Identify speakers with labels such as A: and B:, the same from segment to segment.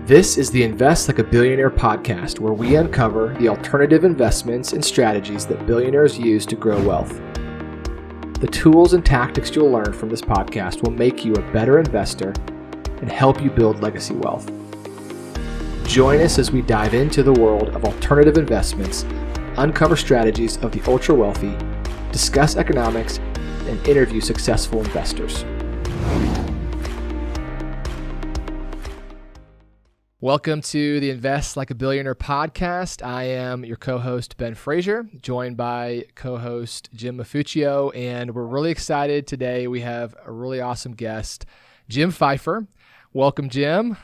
A: This is the Invest Like a Billionaire podcast, where we uncover the alternative investments and strategies that billionaires use to grow wealth. The tools and tactics you'll learn from this podcast will make you a better investor and help you build legacy wealth. Join us as we dive into the world of alternative investments, uncover strategies of the ultra wealthy, discuss economics, and interview successful investors. Welcome to the Invest Like a Billionaire podcast. I am your co-host, Ben Frazier, joined by co-host Jim Mafuccio, and we're really excited today. We have a really awesome guest, Jim Pfeifer. Welcome, Jim.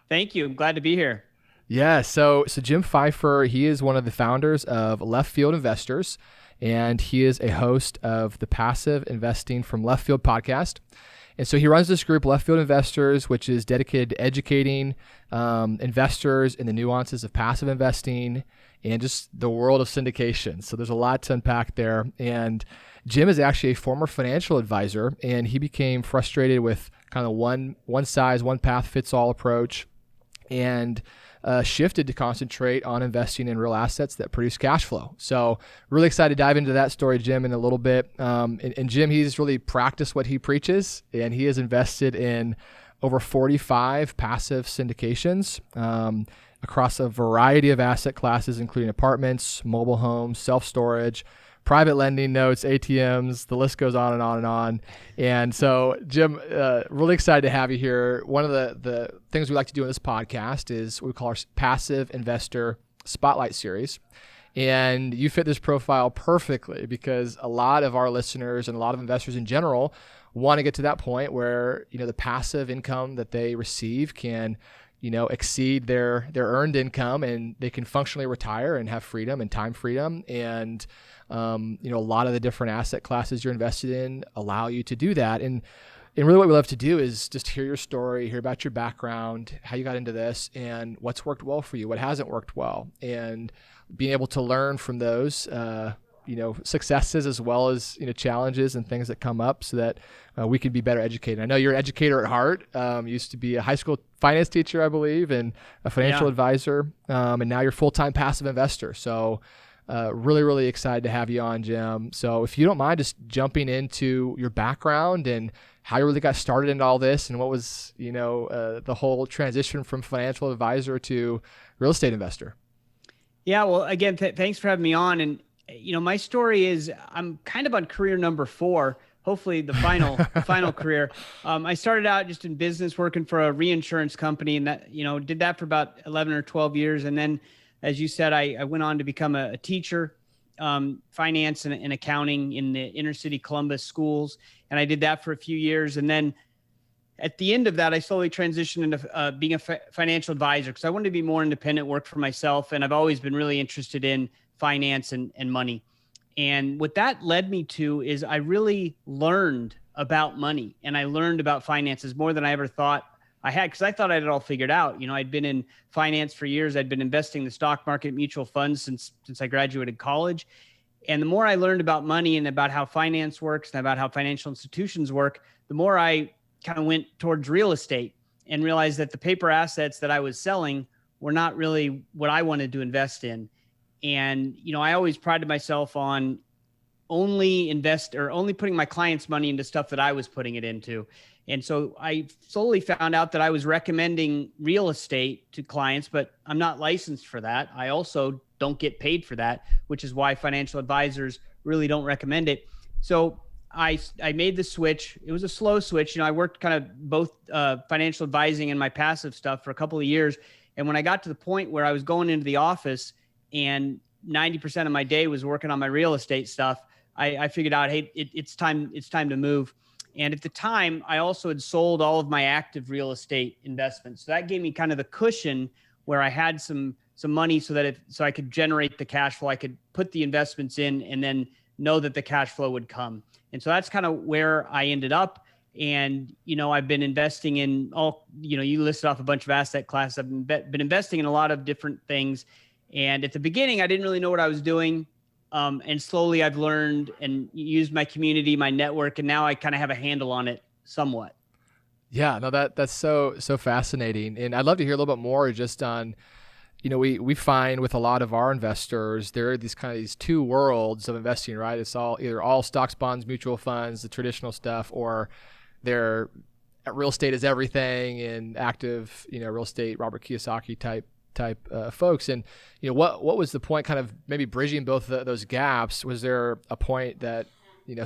B: Thank you. I'm glad to be here.
A: Yeah, so Jim Pfeifer, he is one of the founders of Left Field Investors, and he is a host of the Passive Investing from Left Field podcast. And so he runs this group, Left Field Investors, which is dedicated to educating investors in the nuances of passive investing and just the world of syndication. So there's a lot to unpack there. And Jim is actually a former financial advisor, and he became frustrated with kind of one size, one path fits all approach, and shifted to concentrate on investing in real assets that produce cash flow. So really excited to dive into that story, Jim, in a little bit. And Jim, he's really practiced what he preaches, and he has invested in over 45 passive syndications across a variety of asset classes, including apartments, mobile homes, self-storage, private lending notes, ATMs, the list goes on and on and on. And so, Jim, really excited to have you here. One of the things we like to do in this podcast is what we call our Passive Investor Spotlight Series. And you fit this profile perfectly because a lot of our listeners and a lot of investors in general want to get to that point where, the passive income that they receive can exceed their earned income, and they can functionally retire and have freedom and time freedom. And, a lot of the different asset classes you're invested in allow you to do that. And really what we love to do is just hear your story, hear about your background, how you got into this, and what's worked well for you, what hasn't worked well, and being able to learn from those, successes as well as, challenges and things that come up so that we can be better educated. I know you're an educator at heart. Used to be a high school finance teacher, I believe, and a financial advisor. And now you're a full-time passive investor. So really, really excited to have you on, Jim. So if you don't mind just jumping into your background and how you really got started into all this and what was, the whole transition from financial advisor to real estate investor.
B: Yeah, well, again, thanks for having me on. And my story is I'm kind of on career number 4, hopefully the final career. I started out just in business working for a reinsurance company, and that, did that for about 11 or 12 years. And then, as you said, I went on to become a teacher, finance and accounting in the inner city Columbus schools. And I did that for a few years. And then at the end of that, I slowly transitioned into being a financial advisor because I wanted to be more independent, work for myself. And I've always been really interested in finance and money. And what that led me to is I really learned about money, and I learned about finances more than I ever thought I had, because I thought I had it all figured out. I'd been in finance for years. I'd been investing in the stock market, mutual funds since I graduated college. And the more I learned about money and about how finance works and about how financial institutions work, the more I kind of went towards real estate and realized that the paper assets that I was selling were not really what I wanted to invest in. And, I always prided myself on only putting my clients' money into stuff that I was putting it into. And so I slowly found out that I was recommending real estate to clients, but I'm not licensed for that. I also don't get paid for that, which is why financial advisors really don't recommend it. So I made the switch. It was a slow switch. I worked kind of both financial advising and my passive stuff for a couple of years. And when I got to the point where I was going into the office and 90% of my day was working on my real estate stuff, I figured out, hey, it's time to move. And at the time, I also had sold all of my active real estate investments. So that gave me kind of the cushion where I had some money so I could generate the cash flow. I could put the investments in and then know that the cash flow would come. And so that's kind of where I ended up. And, I've been investing in you listed off a bunch of asset classes. I've been investing in a lot of different things. And at the beginning, I didn't really know what I was doing. And slowly I've learned and used my community, my network, and now I kind of have a handle on it somewhat.
A: Yeah, no, that's so fascinating. And I'd love to hear a little bit more just on, we find with a lot of our investors, there are these two worlds of investing, right? It's all either all stocks, bonds, mutual funds, the traditional stuff, or they're real estate is everything and active, real estate, Robert Kiyosaki type folks. And what was the point, kind of maybe bridging both those gaps? Was there a point that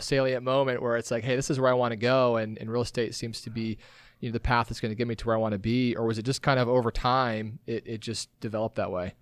A: salient moment where it's like, hey, this is where I want to go, and real estate seems to be the path that's going to get me to where I want to be? Or was it just kind of over time it just developed that way?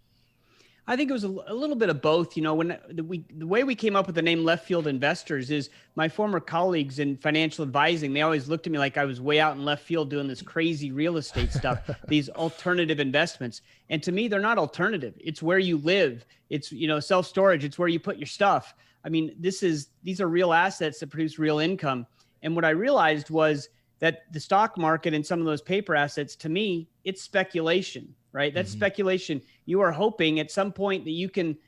B: I think it was a little bit of both. When the way we came up with the name Left Field Investors is my former colleagues in financial advising, they always looked at me like I was way out in left field doing this crazy real estate stuff, these alternative investments. And to me, they're not alternative. It's where you live. It's, self-storage. It's where you put your stuff. I mean, these are real assets that produce real income. And what I realized was that the stock market and some of those paper assets, to me, it's speculation, right? That's speculation. You are hoping at some point that you can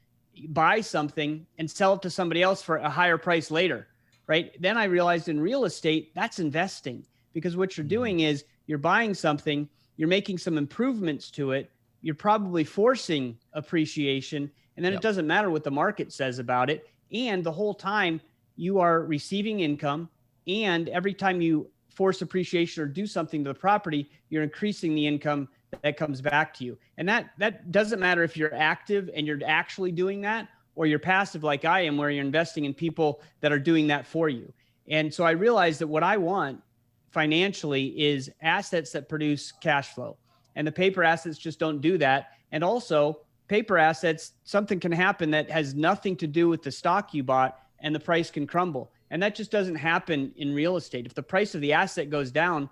B: buy something and sell it to somebody else for a higher price later, right? Then I realized in real estate, that's investing, because what you're doing is you're buying something, you're making some improvements to it, you're probably forcing appreciation, and then it doesn't matter what the market says about it. And the whole time you are receiving income, and every time you force appreciation or do something to the property, you're increasing the income that comes back to you. And that doesn't matter if you're active and you're actually doing that, or you're passive like I am, where you're investing in people that are doing that for you. And so I realized that what I want financially is assets that produce cash flow, and the paper assets just don't do that. And also paper assets, something can happen that has nothing to do with the stock you bought, and the price can crumble. And that just doesn't happen in real estate. If the price of the asset goes down,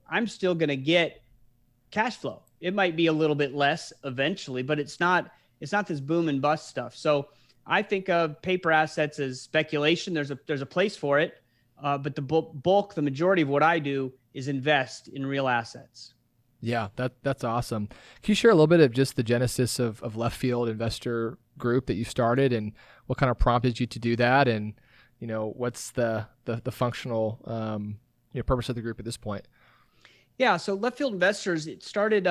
B: I'm still going to get cash flow. It might be a little bit less eventually, but it's not this boom and bust stuff. So I think of paper assets as speculation. There's a place for it. But the bulk, the majority of what I do is invest in real assets.
A: Yeah, that's awesome. Can you share a little bit of just the genesis of Left Field Investor Group that you started, and what kind of prompted you to do that? And what's the functional purpose of the group at this point?
B: Yeah, so Left Field Investors, it started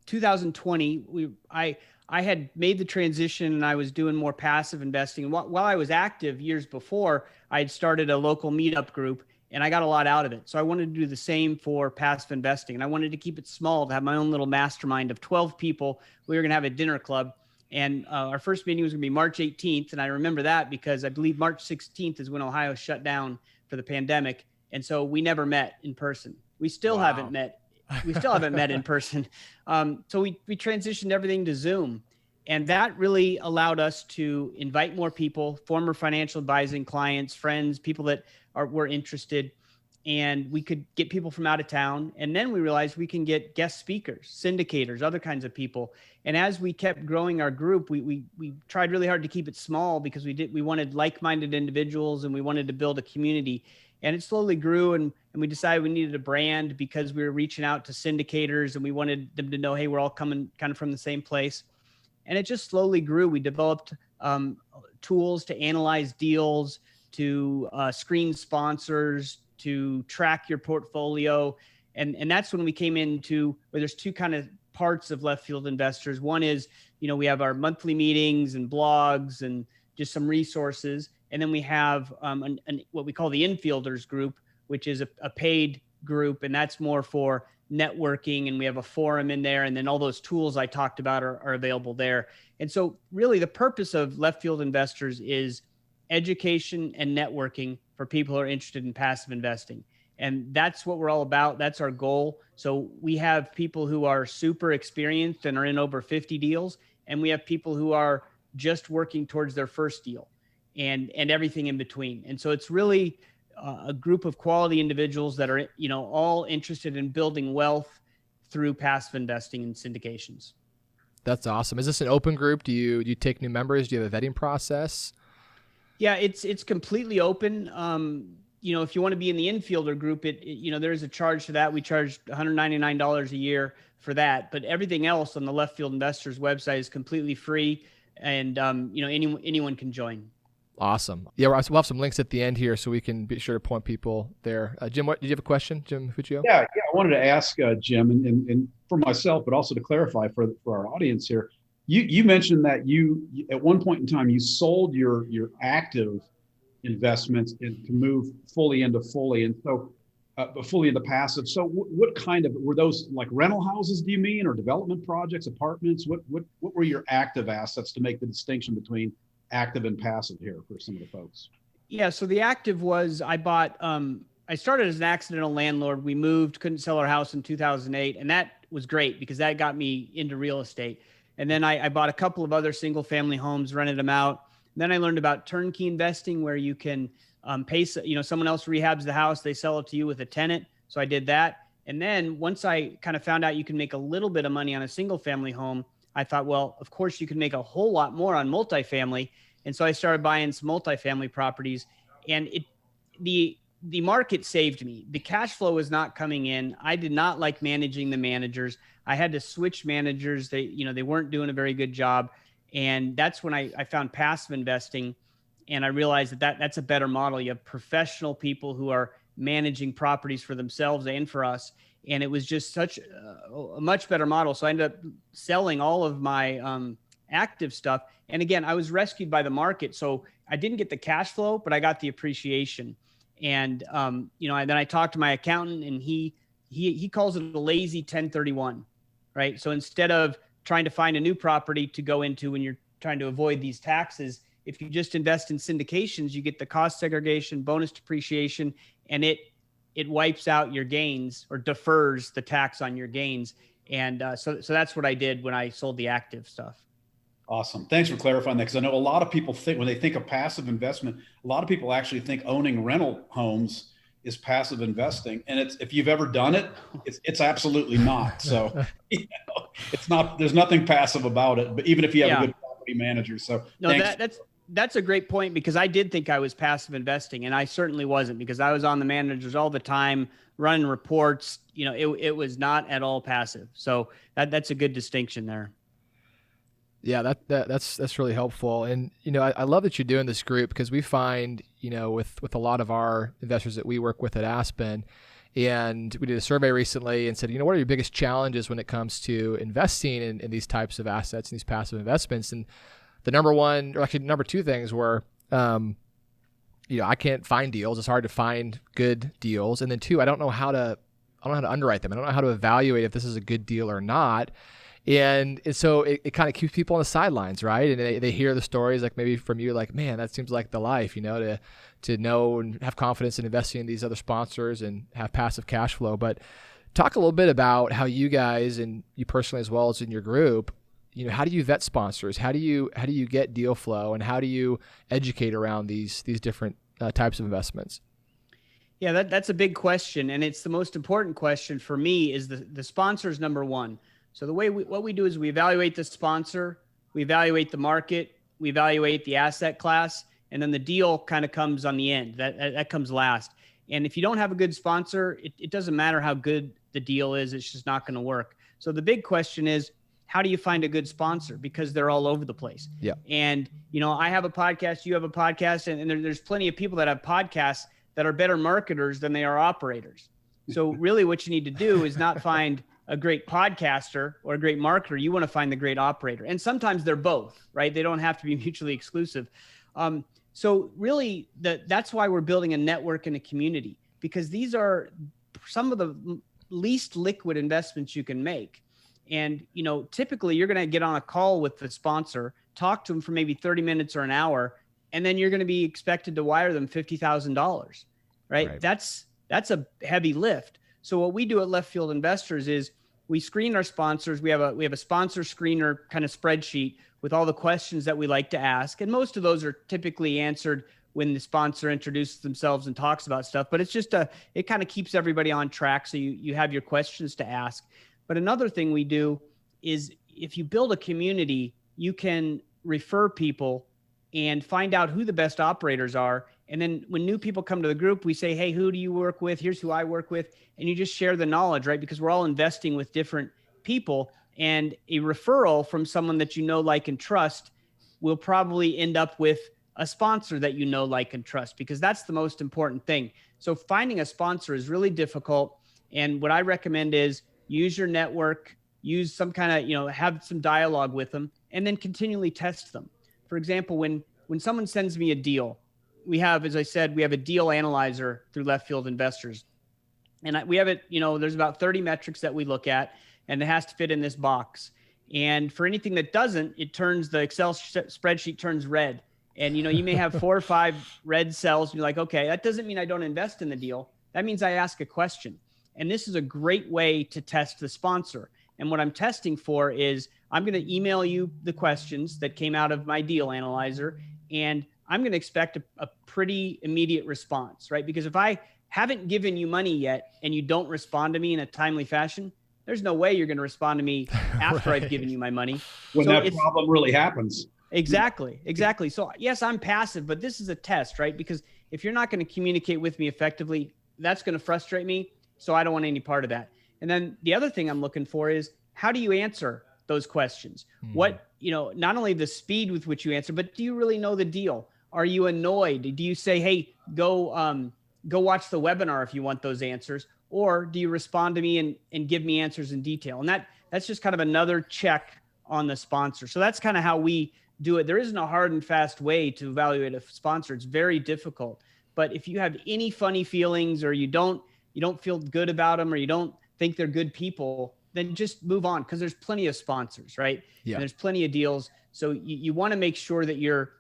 B: 2020. I had made the transition, and I was doing more passive investing. And while I was active years before, I had started a local meetup group, and I got a lot out of it. So I wanted to do the same for passive investing, and I wanted to keep it small, to have my own little mastermind of 12 people. We were going to have a dinner club. And our first meeting was going to be March 18th. And I remember that because I believe March 16th is when Ohio shut down for the pandemic. And so we never met in person. We still haven't met. We still haven't met in person. So we transitioned everything to Zoom. And that really allowed us to invite more people, former financial advising clients, friends, people that were interested. And we could get people from out of town. And then we realized we can get guest speakers, syndicators, other kinds of people. And as we kept growing our group, we tried really hard to keep it small, because we wanted like-minded individuals, and we wanted to build a community. And it slowly grew, and we decided we needed a brand, because we were reaching out to syndicators, and we wanted them to know, hey, we're all coming kind of from the same place. And it just slowly grew. We developed tools to analyze deals, to screen sponsors, to track your portfolio. And that's when we came into where there's two kind of parts of Left Field Investors. One is, we have our monthly meetings and blogs and just some resources. And then we have what we call the Infielders group, which is a paid group. And that's more for networking. And we have a forum in there. And then all those tools I talked about are available there. And so really the purpose of Left Field Investors is education and networking for people who are interested in passive investing. And that's what we're all about. That's our goal. So we have people who are super experienced and are in over 50 deals. And we have people who are just working towards their first deal, and everything in between. And so it's really a group of quality individuals that are, all interested in building wealth through passive investing and syndications.
A: That's awesome. Is this an open group? Do you take new members? Do you have a vetting process?
B: Yeah, it's completely open. If you want to be in the infielder group, there is a charge to that. We charge $199 a year for that, but everything else on the Left Field Investors website is completely free, and anyone can join.
A: Awesome. Yeah, we'll have some links at the end here so we can be sure to point people there. Jim, did you have a question, Jim Fuccio?
C: Yeah. I wanted to ask Jim, and for myself, but also to clarify for our audience here. You mentioned that you at one point in time you sold your active investments to move fully into passive. So what kind of were those, like rental houses? Do you mean, or development projects, apartments? What were your active assets to make the distinction between active and passive here for some of the folks?
B: Yeah. So the active was I bought. I started as an accidental landlord. We moved, couldn't sell our house in 2008, and that was great because that got me into real estate. And then I bought a couple of other single family homes, rented them out. And then I learned about turnkey investing, where you can pay, someone else rehabs the house, they sell it to you with a tenant. So I did that. And then once I kind of found out you can make a little bit of money on a single family home, I thought, well, of course you can make a whole lot more on multifamily. And so I started buying some multifamily properties, and the market saved me. The cash flow was not coming in. I did not like managing the managers. I had to switch managers. They weren't doing a very good job. And that's when I found passive investing. And I realized that's a better model. You have professional people who are managing properties for themselves and for us. And it was just such a much better model. So I ended up selling all of my active stuff. And again, I was rescued by the market. So I didn't get the cash flow, but I got the appreciation. And, then I talked to my accountant, and he calls it a lazy 1031, right? So instead of trying to find a new property to go into when you're trying to avoid these taxes, if you just invest in syndications, you get the cost segregation, bonus depreciation, and it wipes out your gains or defers the tax on your gains. And so that's what I did when I sold the active stuff.
C: Awesome. Thanks for clarifying that, because I know a lot of people think, when they think of passive investment, a lot of people actually think owning rental homes is passive investing. And if you've ever done it, it's absolutely not. So it's not, there's nothing passive about it, but even if you have a good property manager. So
B: no, that's a great point, because I did think I was passive investing, and I certainly wasn't, because I was on the managers all the time, running reports. It was not at all passive. So that's a good distinction there.
A: Yeah, that's really helpful. And, I love that you're doing this group, because we find, with a lot of our investors that we work with at Aspen, and we did a survey recently and said, what are your biggest challenges when it comes to investing in these types of assets and these passive investments? And the number two things were, I can't find deals. It's hard to find good deals. And then two, I don't know how to underwrite them. I don't know how to evaluate if this is a good deal or not. And so it kind of keeps people on the sidelines, right? And they hear the stories, like maybe from you, like, man, that seems like the life, to know and have confidence in investing in these other sponsors and have passive cash flow. But talk a little bit about how you guys, and you personally as well as in your group, how do you vet sponsors? How do you get deal flow, and how do you educate around these different types of investments?
B: Yeah, that's a big question, and it's the most important question for me. Is the sponsors number one. So the way what we do is we evaluate the sponsor, we evaluate the market, we evaluate the asset class, and then the deal kind of comes on the end. That comes last. And if you don't have a good sponsor, it doesn't matter how good the deal is, it's just not going to work. So the big question is, how do you find a good sponsor? Because they're all over the place.
A: Yeah.
B: And, I have a podcast, you have a podcast, and there's plenty of people that have podcasts that are better marketers than they are operators. So really what you need to do is not find a great podcaster or a great marketer. You want to find the great operator. And sometimes they're both, right? They don't have to be mutually exclusive. So really that's why we're building a network and a community, because these are some of the least liquid investments you can make. And, typically you're going to get on a call with the sponsor, talk to them for maybe 30 minutes or an hour, and then you're going to be expected to wire them $50,000, right? That's a heavy lift. So what we do at Left Field Investors is we screen our sponsors. We have a sponsor screener kind of spreadsheet with all the questions that we like to ask. And most of those are typically answered when the sponsor introduces themselves and talks about stuff. But it's just it kind of keeps everybody on track. So you have your questions to ask. But another thing we do is, if you build a community, you can refer people and find out who the best operators are. And then when new people come to the group, we say, hey, who do you work with? Here's who I work with. And you just share the knowledge, right? Because we're all investing with different people. And a referral from someone that like and trust will probably end up with a sponsor that you know, like, and trust, because that's the most important thing. So finding a sponsor is really difficult. And what I recommend is use your network, use some kind of, have some dialogue with them, and then continually test them. For example, when someone sends me a deal, we have, as I said, we have a deal analyzer through Left Field Investors. And we have it, there's about 30 metrics that we look at, and it has to fit in this box. And for anything that doesn't, it turns, the Excel spreadsheet turns red. And, you may have 4 or 5 red cells. And you're like, okay, that doesn't mean I don't invest in the deal. That means I ask a question. And this is a great way to test the sponsor. And what I'm testing for is I'm going to email you the questions that came out of my deal analyzer, and I'm going to expect a pretty immediate response, right? Because if I haven't given you money yet and you don't respond to me in a timely fashion, there's no way you're going to respond to me after I've given you my money.
C: When that problem really happens.
B: Exactly. So yes, I'm passive, but this is a test, right? Because if you're not going to communicate with me effectively, that's going to frustrate me. So I don't want any part of that. And then the other thing I'm looking for is, how do you answer those questions? What, not only the speed with which you answer, but do you really know the deal? Are you annoyed? Do you say, hey, go watch the webinar if you want those answers? Or do you respond to me and give me answers in detail? And that's just kind of another check on the sponsor. So that's kind of how we do it. There isn't a hard and fast way to evaluate a sponsor. It's very difficult. But if you have any funny feelings, or you don't feel good about them, or you don't think they're good people, then just move on, because there's plenty of sponsors, right?
A: Yeah.
B: And there's plenty of deals. So you want to make sure that you're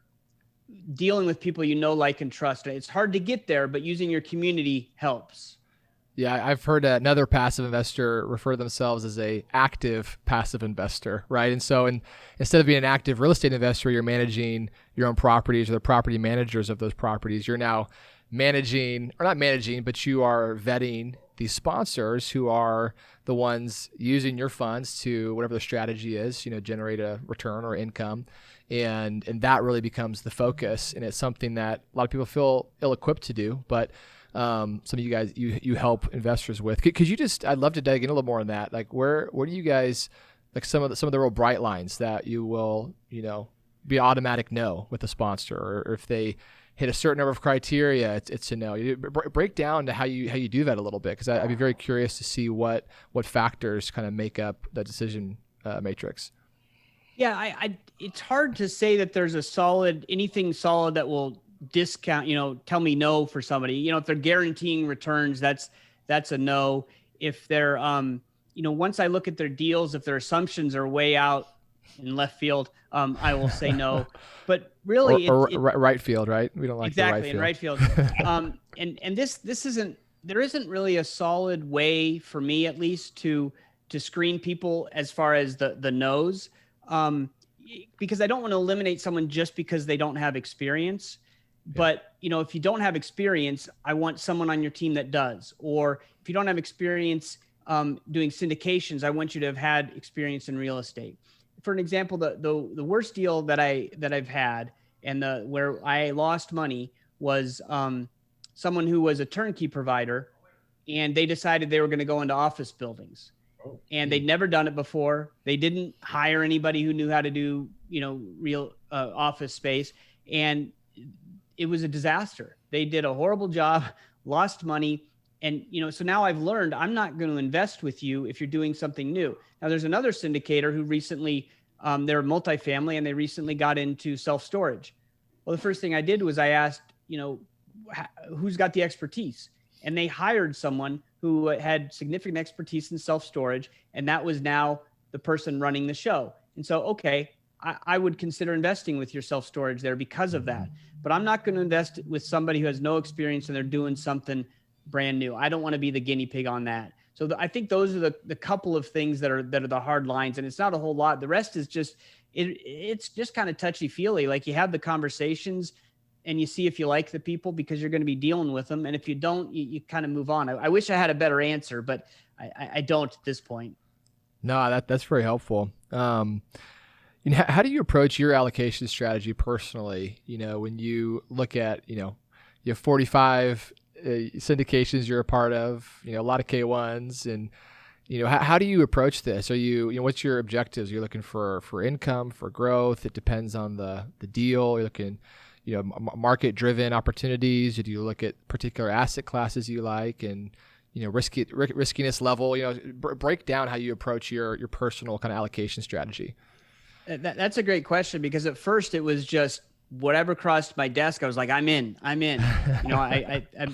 B: dealing with people like, and trust. It's hard to get there, but using your community helps.
A: Yeah, I've heard another passive investor refer to themselves as a active passive investor, right? And so instead of being an active real estate investor, you're managing your own properties, or the property managers of those properties. You're now managing, or not managing, but you are vetting these sponsors who are the ones using your funds to, whatever the strategy is, generate a return or income. And that really becomes the focus. And it's something that a lot of people feel ill-equipped to do, but some of you guys, you help investors with. Could you I'd love to dig in a little more on that. Like where do you guys, like some of the real bright lines that you will, be automatic no with a sponsor, or if they hit a certain number of criteria, it's a no. You break down to how you do that a little bit, because I'd be very curious to see what factors kind of make up the decision matrix.
B: Yeah, it's hard to say that there's anything solid that will discount, tell me no for somebody. If they're guaranteeing returns, that's a no. If they're, once I look at their deals, if their assumptions are way out in left field, I will say no. But really,
A: right field, right? We don't like
B: exactly
A: the right field.
B: in right field. And there isn't really a solid way for me, at least, to screen people as far as the no's, because I don't want to eliminate someone just because they don't have experience. Yeah. But if you don't have experience, I want someone on your team that does. Or if you don't have experience doing syndications, I want you to have had experience in real estate. For an example, the worst deal that I've had, and where I lost money, was someone who was a turnkey provider, and they decided they were going to go into office buildings, and they'd never done it before. They didn't hire anybody who knew how to do real office space, and it was a disaster. They did a horrible job, lost money. And, so now I've learned I'm not going to invest with you if you're doing something new. Now there's another syndicator who recently, they're multifamily, and they recently got into self-storage. Well, the first thing I did was I asked, who's got the expertise? And they hired someone who had significant expertise in self-storage. And that was now the person running the show. And so, okay, I would consider investing with your self-storage there because of that. But I'm not going to invest with somebody who has no experience and they're doing something brand new. I don't want to be the guinea pig on that. So I think those are the couple of things that are the hard lines, and it's not a whole lot. The rest is just, it's just kind of touchy feely. Like you have the conversations and you see if you like the people, because you're going to be dealing with them. And if you don't, you kind of move on. I wish I had a better answer, but I don't at this point.
A: No, that's very helpful. How do you approach your allocation strategy personally? When you look at, you have 45 syndications you're a part of, a lot of K1s, and how do you approach this? Are you what's your objectives? You're looking for income, for growth. It depends on the deal. You're looking, market driven opportunities? Do you look at particular asset classes you like, and riskiness level? Break down how you approach your personal kind of allocation strategy.
B: That's a great question, because at first it was just whatever crossed my desk. I was like, I'm in. I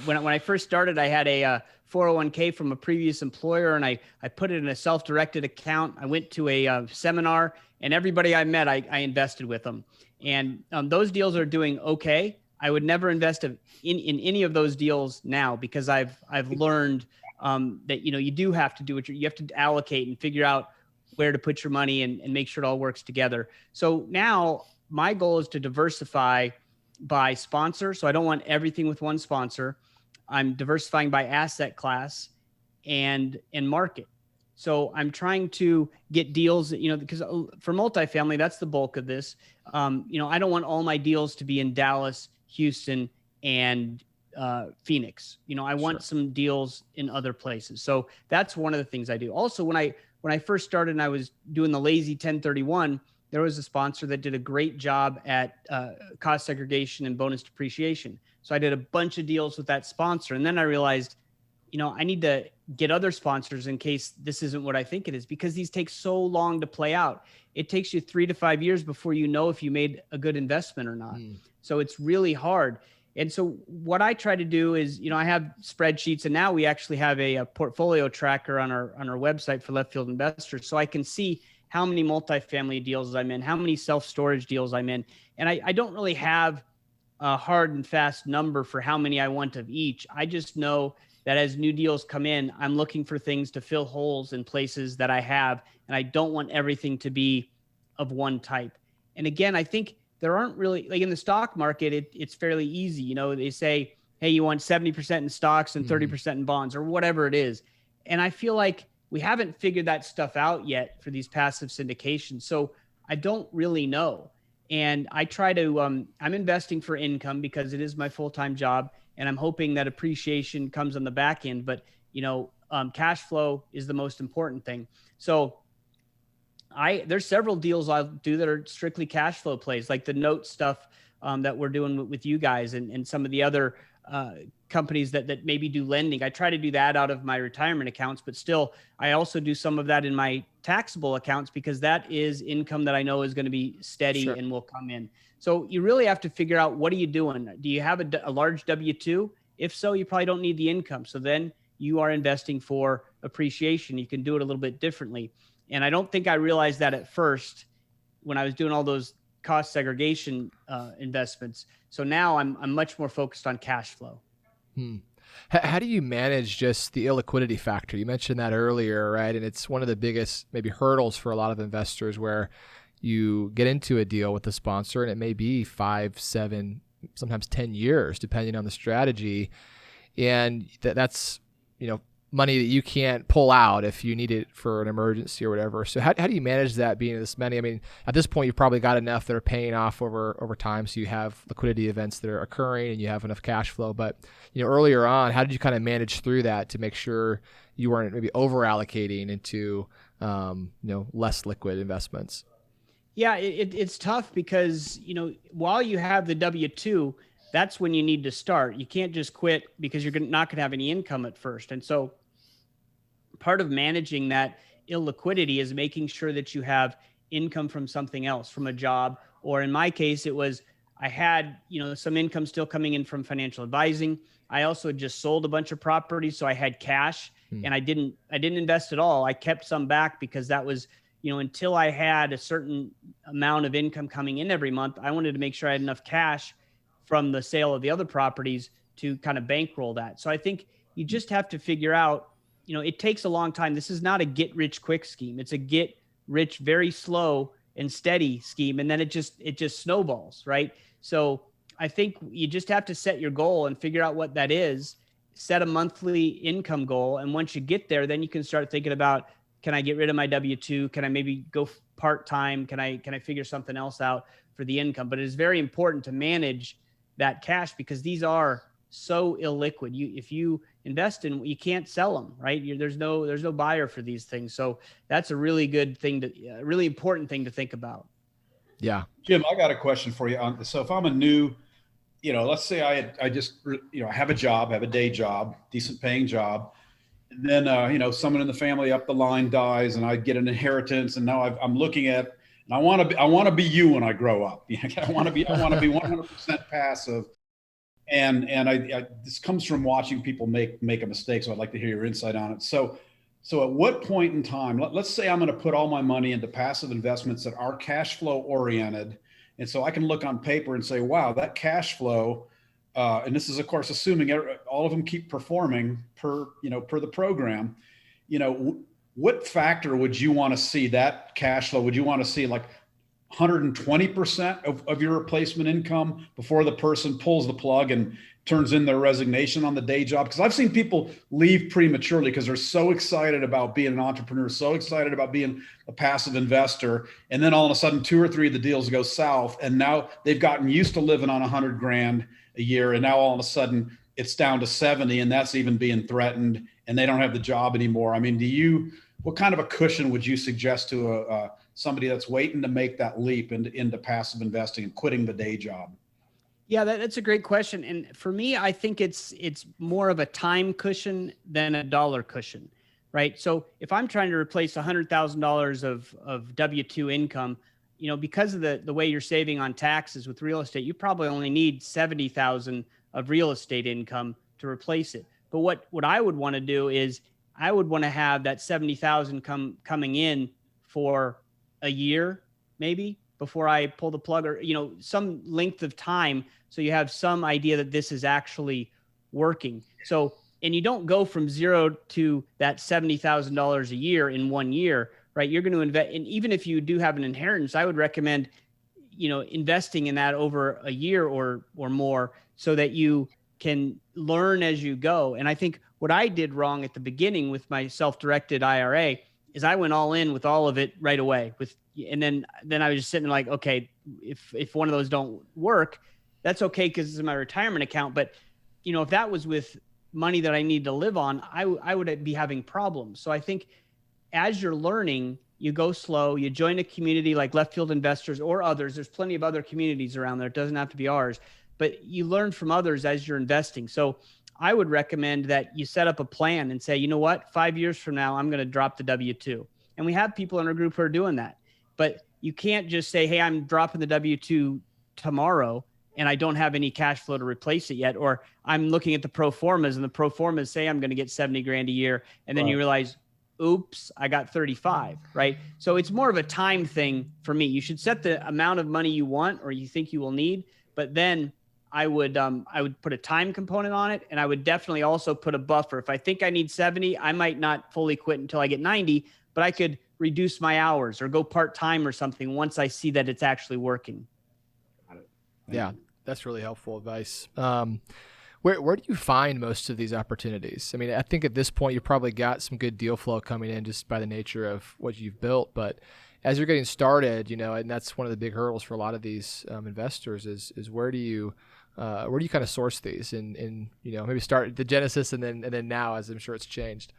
B: when I first started, I had a 401k from a previous employer, and I put it in a self-directed account. I went to a seminar, and everybody I met, I invested with them. And those deals are doing okay. I would never invest in any of those deals now, because I've learned that, you do have to do you have to allocate and figure out where to put your money and make sure it all works together. So now my goal is to diversify by sponsor. So I don't want everything with one sponsor. I'm diversifying by asset class and market. So I'm trying to get deals, because for multifamily, that's the bulk of this. I don't want all my deals to be in Dallas, Houston, and Phoenix. I want some deals in other places. So that's one of the things I do. Also, when I first started and I was doing the lazy 1031, there was a sponsor that did a great job at cost segregation and bonus depreciation. So I did a bunch of deals with that sponsor. And then I realized, I need to get other sponsors in case this isn't what I think it is, because these take so long to play out. It takes you 3 to 5 years before you know if you made a good investment or not. So it's really hard. And so what I try to do is, I have spreadsheets, and now we actually have a portfolio tracker on our website for left field investors. So I can see how many multifamily deals I'm in, how many self-storage deals I'm in. And I don't really have a hard and fast number for how many I want of each. I just know that as new deals come in, I'm looking for things to fill holes in places that I have, and I don't want everything to be of one type. And again, I think there aren't really, like in the stock market, it's fairly easy. They say, hey, you want 70% in stocks and 30% in bonds, or whatever it is. And I feel like we haven't figured that stuff out yet for these passive syndications. So I don't really know. And I try to, I'm investing for income because it is my full-time job, and I'm hoping that appreciation comes on the back end. But, cash flow is the most important thing. So there's several deals I'll do that are strictly cash flow plays, like the note stuff that we're doing with you guys, and some of the other companies that maybe do lending. I try to do that out of my retirement accounts, but still, I also do some of that in my taxable accounts, because that is income that I know is going to be steady and will come in. So you really have to figure out, what are you doing? Do you have a large W-2? If so, you probably don't need the income. So then you are investing for appreciation. You can do it a little bit differently. And I don't think I realized that at first when I was doing all those cost segregation investments. So now I'm much more focused on cash flow.
A: How do you manage just the illiquidity factor? You mentioned that earlier, right? And it's one of the biggest maybe hurdles for a lot of investors, where you get into a deal with a sponsor and it may be 5, 7, sometimes 10 years, depending on the strategy. And that's, money that you can't pull out if you need it for an emergency or whatever. So how do you manage that, being this many? I mean, at this point, you've probably got enough that are paying off over time. So you have liquidity events that are occurring and you have enough cash flow. But, earlier on, how did you kind of manage through that to make sure you weren't maybe over allocating into, less liquid investments?
B: Yeah, it's tough because, while you have the W-2, that's when you need to start. You can't just quit because you're not going to have any income at first. And so part of managing that illiquidity is making sure that you have income from something else, from a job, or in my case, it was, I had, some income still coming in from financial advising. I also just sold a bunch of properties, so I had cash, and I didn't invest at all. I kept some back because that was, until I had a certain amount of income coming in every month, I wanted to make sure I had enough cash from the sale of the other properties to kind of bankroll that. So I think you just have to figure out, it takes a long time. This is not a get rich quick scheme. It's a get rich very slow and steady scheme. And then it just snowballs, right? So I think you just have to set your goal and figure out what that is, set a monthly income goal. And once you get there, then you can start thinking about, can I get rid of my W-2? Can I maybe go part-time? Can I figure something else out for the income? But it is very important to manage that cash, because these are so illiquid. If you invest in, you can't sell them, right? There's no buyer for these things. So that's a really good thing a really important thing to think about.
A: Yeah.
C: Jim, I got a question for you. So if I'm a new let's say I just, I have a job, have a day job, decent paying job. And then, someone in the family up the line dies and I get an inheritance. And now I'm looking at, and I want to be you when I grow up. I want to be 100% passive. And this comes from watching people make a mistake. So I'd like to hear your insight on it. So at what point in time, let's say I'm going to put all my money into passive investments that are cash flow oriented. And so I can look on paper and say, wow, that cash flow, and this is of course assuming all of them keep performing per the program. What factor would you want to see that cash flow? Would you want to see like 120% of your replacement income before the person pulls the plug and turns in their resignation on the day job? Because I've seen people leave prematurely because they're so excited about being an entrepreneur, so excited about being a passive investor. And then all of a sudden, 2 or 3 of the deals go south. And now they've gotten used to living on $100,000 a year. And now all of a sudden it's down to 70, and that's even being threatened, and they don't have the job anymore. I mean, what kind of a cushion would you suggest to somebody that's waiting to make that leap into passive investing and quitting the day job?
B: Yeah, that's a great question. And for me, I think it's more of a time cushion than a dollar cushion, right? So if I'm trying to replace $100,000 of W-2 income, because of the way you're saving on taxes with real estate, you probably only need 70,000 of real estate income to replace it. But what I would want to do is I would want to have that 70,000 coming in for a year, maybe, before I pull the plug, or, some length of time. So you have some idea that this is actually working. So, and you don't go from zero to that $70,000 a year in 1 year, right? You're going to invest. And even if you do have an inheritance, I would recommend, investing in that over a year or more, so that you can learn as you go. And I think what I did wrong at the beginning with my self-directed IRA is I went all in with all of it right away and then I was just sitting like, okay, if one of those don't work, that's okay, because it's my retirement account. But, if that was with money that I need to live on, I would be having problems. So I think as you're learning, you go slow, you join a community like Left Field Investors or others. There's plenty of other communities around there. It doesn't have to be ours, but you learn from others as you're investing. So I would recommend that you set up a plan and say, you know what, 5 years from now, I'm going to drop the W-2. And we have people in our group who are doing that. But you can't just say, hey, I'm dropping the W-2 tomorrow and I don't have any cash flow to replace it yet. Or I'm looking at the pro formas, and the pro formas say I'm going to get 70 grand a year. And then you realize, oops, I got 35, right? So it's more of a time thing for me. You should set the amount of money you want or you think you will need, but then I would put a time component on it. And I would definitely also put a buffer. If I think I need 70, I might not fully quit until I get 90, but I could reduce my hours or go part-time or something once I see that it's actually working.
A: Yeah, that's really helpful advice. Where do you find most of these opportunities? I mean, I think at this point you probably got some good deal flow coming in just by the nature of what you've built. But as you're getting started, and that's one of the big hurdles for a lot of these investors is where do you kind of source these and maybe start the genesis and then now, as I'm sure it's changed.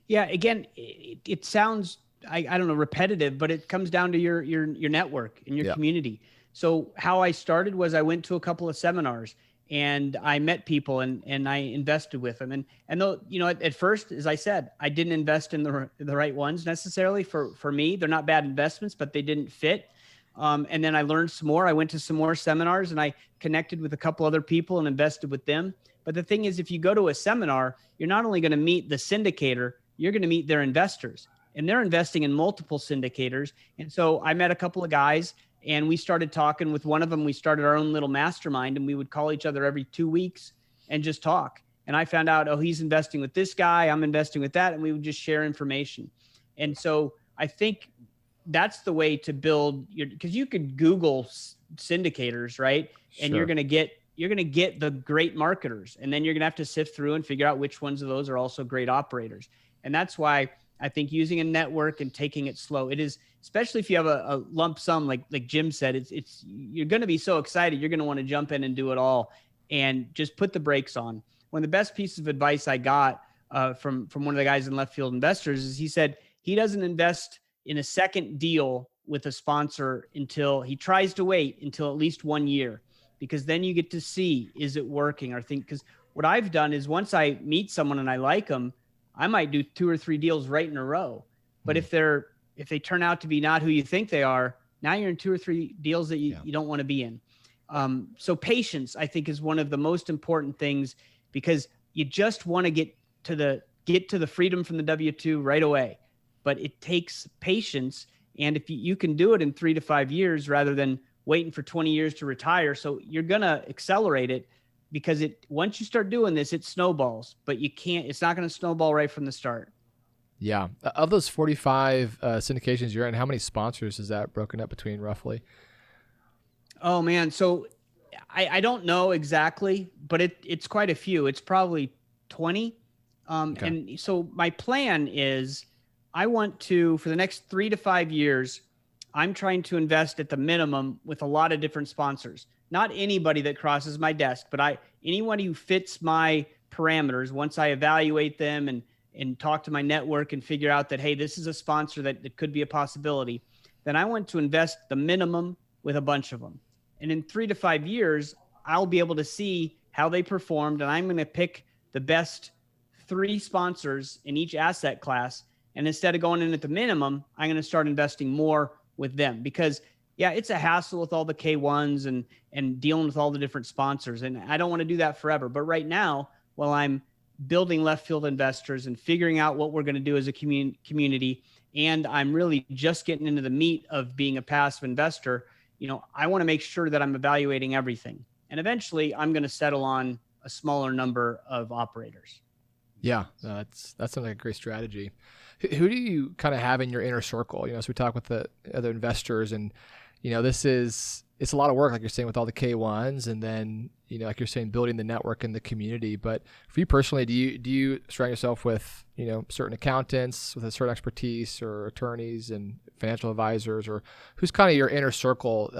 B: Yeah, again, it sounds I don't know, repetitive, but it comes down to your network and your community. So how I started was I went to a couple of seminars and I met people and I invested with them. And though, at first, as I said, I didn't invest in the right ones necessarily for me. They're not bad investments, but they didn't fit. And then I learned some more. I went to some more seminars and I connected with a couple other people and invested with them. But the thing is, if you go to a seminar, you're not only going to meet the syndicator, you're going to meet their investors, and they're investing in multiple syndicators. And so I met a couple of guys and we started talking. With one of them, we started our own little mastermind, and we would call each other every 2 weeks and just talk. And I found out, oh, he's investing with this guy, I'm investing with that. And we would just share information. And so I think that's the way to build because you could Google syndicators, right? And you're going to get the great marketers. And then you're going to have to sift through and figure out which ones of those are also great operators. And that's why I think using a network and taking it slow, it is, especially if you have a lump sum, like Jim said, it's you're going to be so excited. You're going to want to jump in and do it all and just put the brakes on. One of the best pieces of advice I got from one of the guys in Left Field Investors is he said he doesn't invest in a second deal with a sponsor until he tries to wait until at least 1 year. because then you get to see, is it working? Or think, because what I've done is once I meet someone and I like them, I might do 2 or 3 deals right in a row. But if they turn out to be not who you think they are, now you're in 2 or 3 deals that you don't want to be in. So patience, I think, is one of the most important things, because you just want to get to the freedom from the W-2 right away. But it takes patience. And if you can do it in 3 to 5 years rather than waiting for 20 years to retire. So you're going to accelerate it, because once you start doing this, it snowballs, but it's not going to snowball right from the start.
A: Yeah. Of those 45 syndications you're in, how many sponsors is that broken up between roughly?
B: Oh man. So I don't know exactly, but it's quite a few. It's probably 20.
A: Okay.
B: And so my plan is I want to, for the next 3 to 5 years, I'm trying to invest at the minimum with a lot of different sponsors. Not anybody that crosses my desk, but anyone who fits my parameters. Once I evaluate them and talk to my network and figure out that, hey, this is a sponsor that could be a possibility, then I want to invest the minimum with a bunch of them. And in 3 to 5 years, I'll be able to see how they performed, and I'm going to pick the best 3 sponsors in each asset class. And instead of going in at the minimum, I'm going to start investing more with them, because it's a hassle with all the K1s and dealing with all the different sponsors. And I don't want to do that forever. But right now, while I'm building Left Field Investors and figuring out what we're going to do as a community, and I'm really just getting into the meat of being a passive investor, I want to make sure that I'm evaluating everything. And eventually I'm going to settle on a smaller number of operators.
A: Yeah, that sounds like a great strategy. Who do you kind of have in your inner circle? So we talk with the other investors, and it's a lot of work, like you're saying, with all the K1s, and then like you're saying, building the network and the community. But for you personally, do you surround yourself with certain accountants with a certain expertise, or attorneys and financial advisors, or who's kind of your inner circle,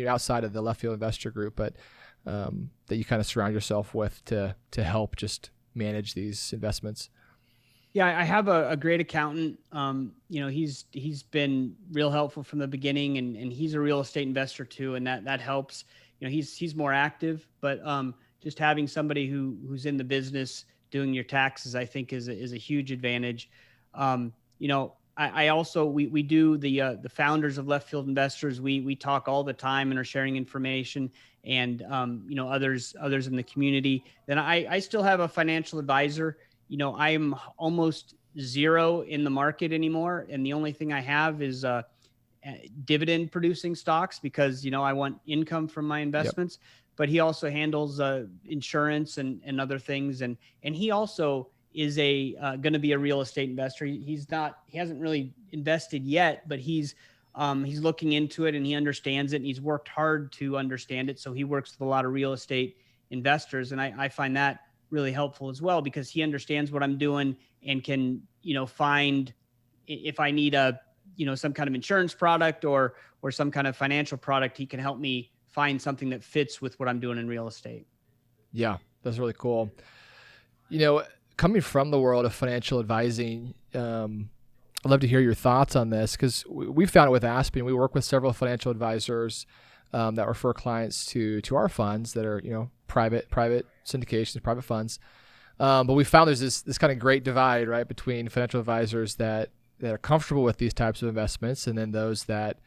A: outside of the Left Field Investor Group, but that you kind of surround yourself with to help just manage these investments?
B: Yeah, I have a great accountant. He's been real helpful from the beginning, and he's a real estate investor too, and that helps. He's more active, but just having somebody who's in the business doing your taxes, I think is a huge advantage. I also we do the founders of Left Field Investors. We talk all the time and are sharing information, and others in the community. Then I still have a financial advisor. I'm almost zero in the market anymore. And the only thing I have is dividend producing stocks, because, I want income from my investments. Yep. But he also handles insurance and other things. And he also is going to be a real estate investor. He hasn't really invested yet, but he's looking into it, and he understands it, and he's worked hard to understand it. So he works with a lot of real estate investors. And I find that really helpful as well, because he understands what I'm doing and can, find if I need some kind of insurance product or some kind of financial product, he can help me find something that fits with what I'm doing in real estate. Yeah,
A: that's really cool. Coming from the world of financial advising, I'd love to hear your thoughts on this, because we found it with Aspen. We work with several financial advisors that refer clients to our funds that are, private syndications, private funds. But we found there's this kind of great divide, right, between financial advisors that are comfortable with these types of investments, and then those that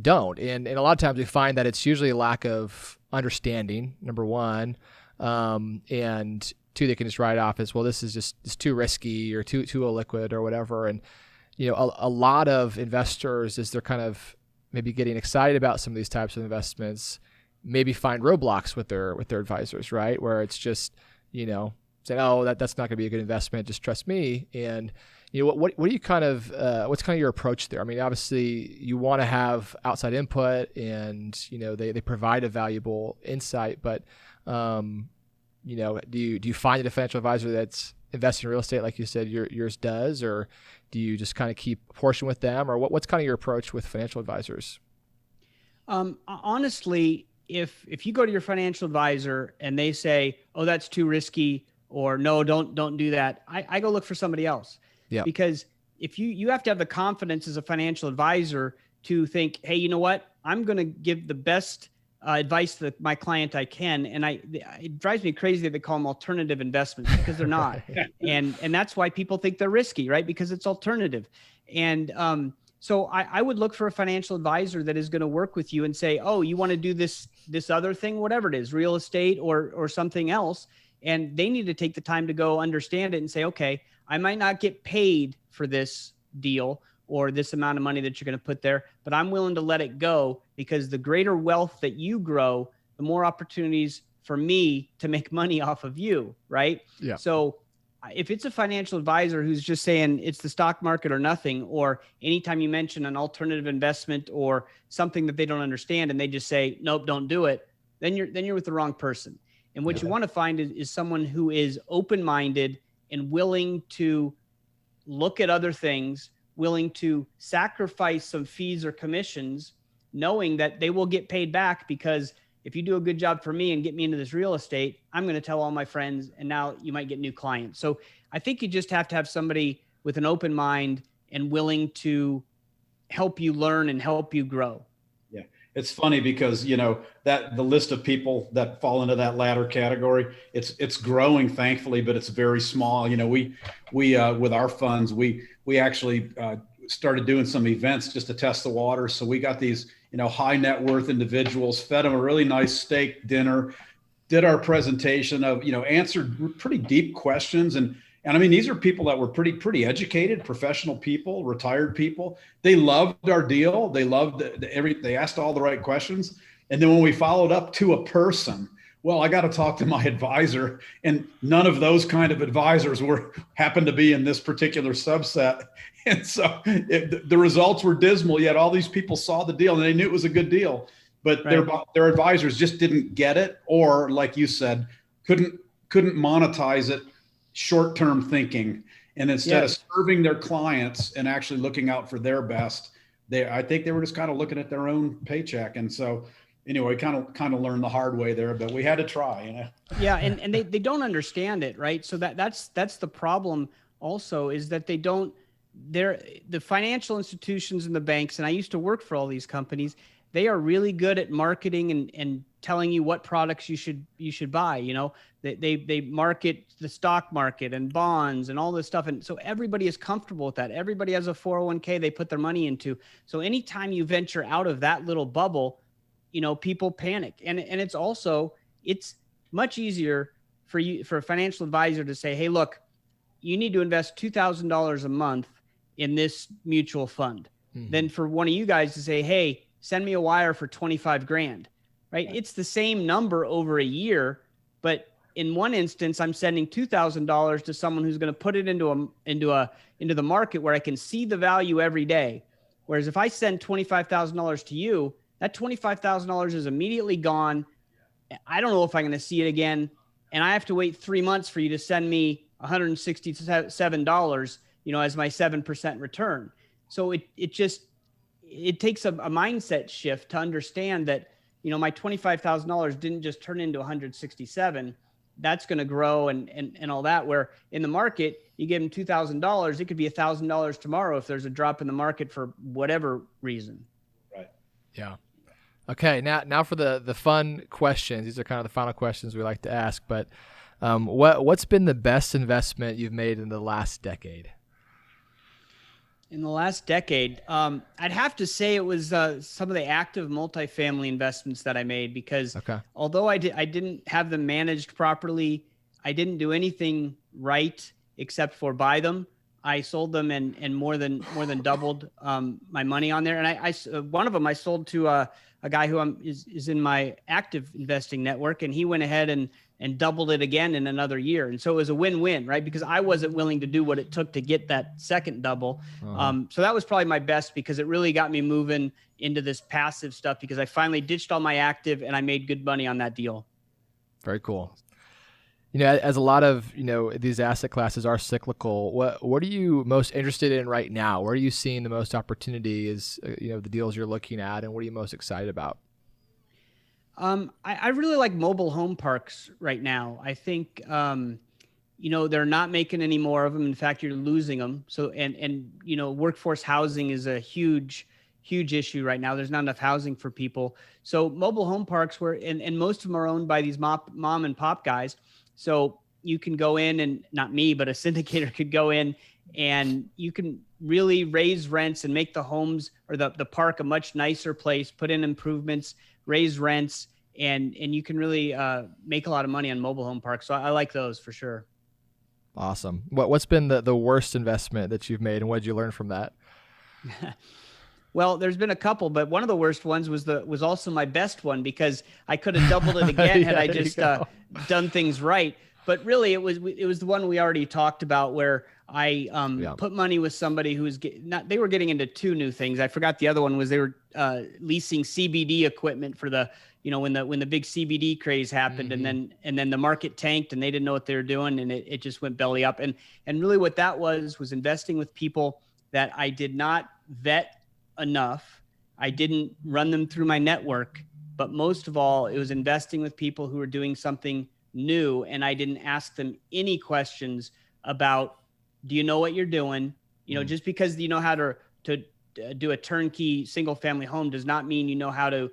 A: don't. And a lot of times we find that it's usually a lack of understanding, number one, and two, they can just write off as, well, this is just it's too risky or too illiquid or whatever. And a lot of investors, as they're kind of maybe getting excited about some of these types of investments, maybe find roadblocks with their advisors, right? Where it's just, saying, oh, that's not going to be a good investment, just trust me. And, what do you kind of, what's kind of your approach there? I mean, obviously you want to have outside input, and, they provide a valuable insight, but, do you find a financial advisor that's investing in real estate, like you said, yours does, or do you just kind of keep a portion with them, or what's kind of your approach with financial advisors?
B: Honestly, if you go to your financial advisor and they say, oh, that's too risky, or no, don't do that, I go look for somebody else. Yeah. Because if you have to have the confidence as a financial advisor to think, hey, you know what, I'm going to give the best advice to my client I can. And it drives me crazy that they call them alternative investments, because they're not. And that's why people think they're risky, right? Because it's alternative. And so I would look for a financial advisor that is going to work with you and say, oh, you want to do this other thing, whatever it is, real estate or something else. And they need to take the time to go understand it and say, okay, I might not get paid for this deal or this amount of money that you're going to put there, but I'm willing to let it go, because the greater wealth that you grow, the more opportunities for me to make money off of you. Right.
A: Yeah.
B: So if it's a financial advisor who's just saying it's the stock market or nothing, or anytime you mention an alternative investment or something that they don't understand and they just say, nope, don't do it, then you're with the wrong person. And what you want to find is someone who is open-minded and willing to look at other things, willing to sacrifice some fees or commissions, knowing that they will get paid back, because if you do a good job for me and get me into this real estate, I'm going to tell all my friends, and now you might get new clients. So I think you just have to have somebody with an open mind and willing to help you learn and help you grow.
C: Yeah. It's funny because, that the list of people that fall into that latter category, it's growing, thankfully, but it's very small. We with our funds, we actually started doing some events just to test the water. So we got these, high net worth individuals, fed them a really nice steak dinner, did our presentation of, answered pretty deep questions. And I mean, these are people that were pretty educated, professional people, retired people. They loved our deal. They loved they asked all the right questions. And then when we followed up to a person, well, I got to talk to my advisor, and none of those kind of advisors happened to be in this particular subset. And so the results were dismal, yet all these people saw the deal and they knew it was a good deal, but right. their advisors just didn't get it, or like you said, couldn't monetize it, short-term thinking. And instead of serving their clients and actually looking out for their best, I think they were just kind of looking at their own paycheck. And so anyway, kind of learned the hard way there, but we had to try,
B: Yeah. And they don't understand it. Right. So that's the problem also, is that the financial institutions and the banks, and I used to work for all these companies, they are really good at marketing and telling you what products you should buy. They market the stock market and bonds and all this stuff. And so everybody is comfortable with that. Everybody has a 401k they put their money into. So anytime you venture out of that little bubble, people panic. And it's much easier for a financial advisor to say, hey, look, you need to invest $2,000 a month in this mutual fund, than for one of you guys to say, hey, send me a wire for 25 grand, right? It's the same number over a year, but in one instance, I'm sending $2,000 to someone who's going to put it into the market where I can see the value every day. Whereas if I send $25,000 to you, that $25,000 is immediately gone. I don't know if I'm going to see it again. And I have to wait 3 months for you to send me $167, as my 7% return. So it takes a mindset shift to understand that, my $25,000 didn't just turn into 167. That's going to grow and all that, where in the market, you give them $2,000, it could be $1,000 tomorrow if there's a drop in the market for whatever reason.
C: Right.
A: Yeah. Okay. Now for the fun questions. These are kind of the final questions we like to ask, but what's been the best investment you've made in the last decade?
B: In the last decade, I'd have to say it was some of the active multifamily investments that I made, because although I didn't have them managed properly, I didn't do anything right except for buy them. I sold them and more than doubled my money on there. And I one of them I sold to a guy who is in my active investing network, and he went ahead and doubled it again in another year. And so it was a win-win, right? Because I wasn't willing to do what it took to get that second double. So that was probably my best, because it really got me moving into this passive stuff, because I finally ditched all my active and I made good money on that deal.
A: Very cool. As a lot of, these asset classes are cyclical, what are you most interested in right now? Where are you seeing the most opportunity is, the deals you're looking at, and what are you most excited about?
B: I really like mobile home parks right now. I think, they're not making any more of them. In fact, you're losing them. So, and workforce housing is a huge huge issue right now. There's not enough housing for people. So mobile home parks and most of them are owned by these mom and pop guys. So you can go in, and not me, but a syndicator could go in, and you can really raise rents and make the homes or the park a much nicer place, put in improvements, raise rents, and you can really make a lot of money on mobile home parks. So I like those for sure.
A: Awesome. What's been the worst investment that you've made, and what did you learn from that?
B: Well, there's been a couple, but one of the worst ones was also my best one, because I could have doubled it again had I just done things right. But really, it was the one we already talked about, where I put money with somebody who was they were getting into two new things. I forgot the other one was they were leasing CBD equipment for the, when the big CBD craze happened, and then the market tanked and they didn't know what they were doing, and it just went belly up. And really what that was investing with people that I did not vet enough. I didn't run them through my network, but most of all, it was investing with people who were doing something new, and I didn't ask them any questions about, do you know what you're doing? Just because you know how to do a turnkey single family home does not mean you know how to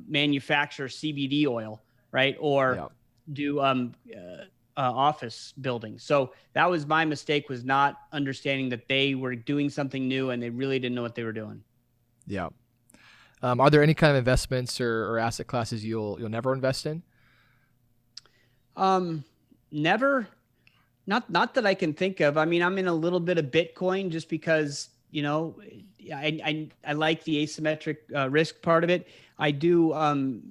B: manufacture CBD oil, right? Or do office buildings. So that was my mistake, was not understanding that they were doing something new and they really didn't know what they were doing.
A: Yeah. Are there any kind of investments or asset classes you'll never invest in?
B: Never. Not that I can think of. I mean, I'm in a little bit of Bitcoin just because, I like the asymmetric risk part of it. I do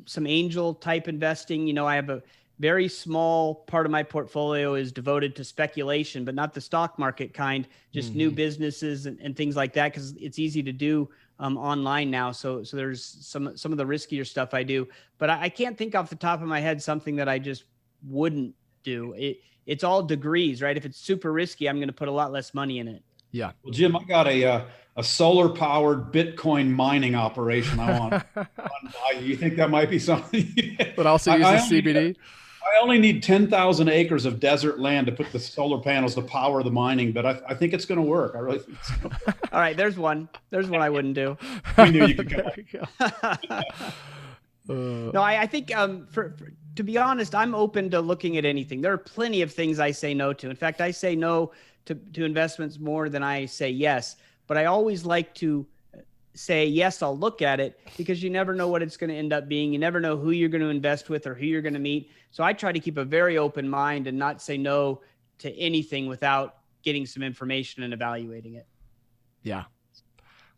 B: some angel type investing. I have a very small part of my portfolio is devoted to speculation, but not the stock market kind, just new businesses and things like that, because it's easy to do online now. So there's some of the riskier stuff I do, but I can't think off the top of my head something that I just wouldn't do. It's all degrees, right? If it's super risky, I'm going to put a lot less money in it.
A: Yeah.
C: Well, Jim, I got a solar powered Bitcoin mining operation I want to buy. You think that might be something?
A: But also uses CBD?
C: I only need 10,000 acres of desert land to put the solar panels to power the mining, but I think it's going to work. I really think it's going to work.
B: All right, there's one I wouldn't do.
C: We knew you could go.
B: No, I think to be honest, I'm open to looking at anything. There are plenty of things I say no to. In fact, I say no to investments more than I say yes. But I always like to say, yes, I'll look at it, because you never know what it's going to end up being. You never know who you're going to invest with or who you're going to meet. So I try to keep a very open mind and not say no to anything without getting some information and evaluating it.
A: Yeah.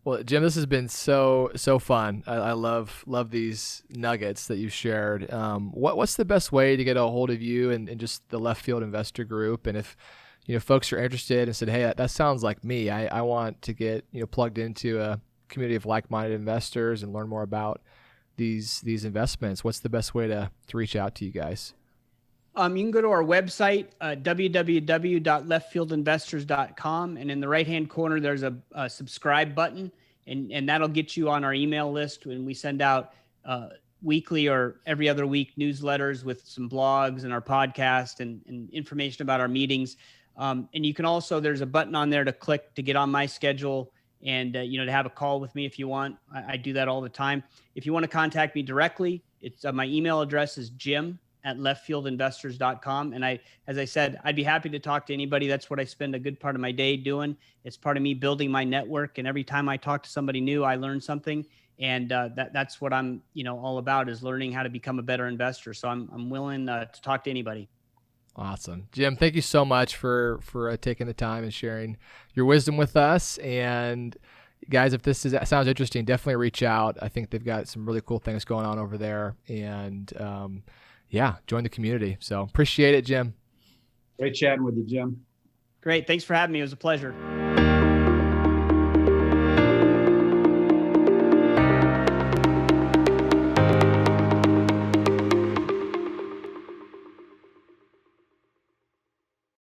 A: Well, Jim, this has been so fun. I love these nuggets that you've shared. What's the best way to get a hold of you and just the Left Field Investor Group? And if folks are interested and said, hey, that sounds like me, I want to get plugged into a community of like-minded investors and learn more about these investments, what's the best way to reach out to you guys?
B: You can go to our website, www.leftfieldinvestors.com, and in the right-hand corner, there's a subscribe button, and that'll get you on our email list. And we send out weekly or every other week newsletters with some blogs and our podcast and information about our meetings. And you can also, there's a button on there to click to get on my schedule and to have a call with me if you want. I do that all the time. If you want to contact me directly, it's my email address is jim@leftfieldinvestors.com. And as I said, I'd be happy to talk to anybody. That's what I spend a good part of my day doing. It's part of me building my network. And every time I talk to somebody new, I learn something. And that's what I'm all about, is learning how to become a better investor. So I'm willing to talk to anybody.
A: Awesome. Jim, thank you so much for taking the time and sharing your wisdom with us. And guys, if this sounds interesting, definitely reach out. I think they've got some really cool things going on over there. And join the community. So appreciate it, Jim.
C: Great chatting with you, Jim.
B: Great. Thanks for having me. It was a pleasure.